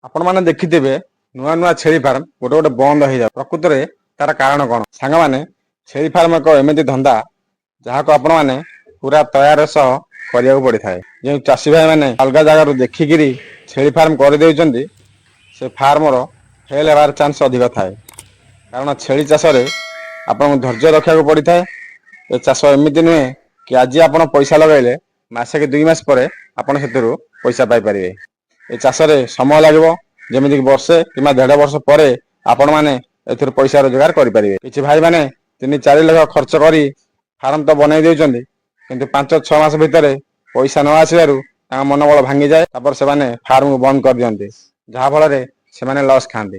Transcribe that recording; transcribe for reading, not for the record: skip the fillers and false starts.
आपण मैंने देखिथे नुआ नुआ छेली फार्म गोटे गोटे बंद हो जाए प्रकृत में तार कारण कौन सांग मैंने छेली फार्म एक एमती धंदा जहाँ को आपण मैंने पूरा तयार सह करिया पड़ी था जो चाषी भाई मैंने अलग जगार देखिकी छेली फार्म कर से फार्मर फेल होवार चांस अधिक थाए कारण छेली चाष आपन धैर्य रखा पड़ी था ए चाष एमती नुहे कि आज आप पैसा लगेले मसे कि 2 मास पर आपड़ से पैसा पाइपर ए चाष समय लगे जमीक वर्षे कि 1.5 वर्ष पर आपण मैंने पैसा रोजगार करेंगे कि भाई मैंने 3-4 लाख खर्च कर फार्म तो बनई दे कि 5-6 मास भितर पैसा न आसवर मनोबल भांगी जाए से फार्म को बंद कर दिखते जहाँफल से लॉस खाते।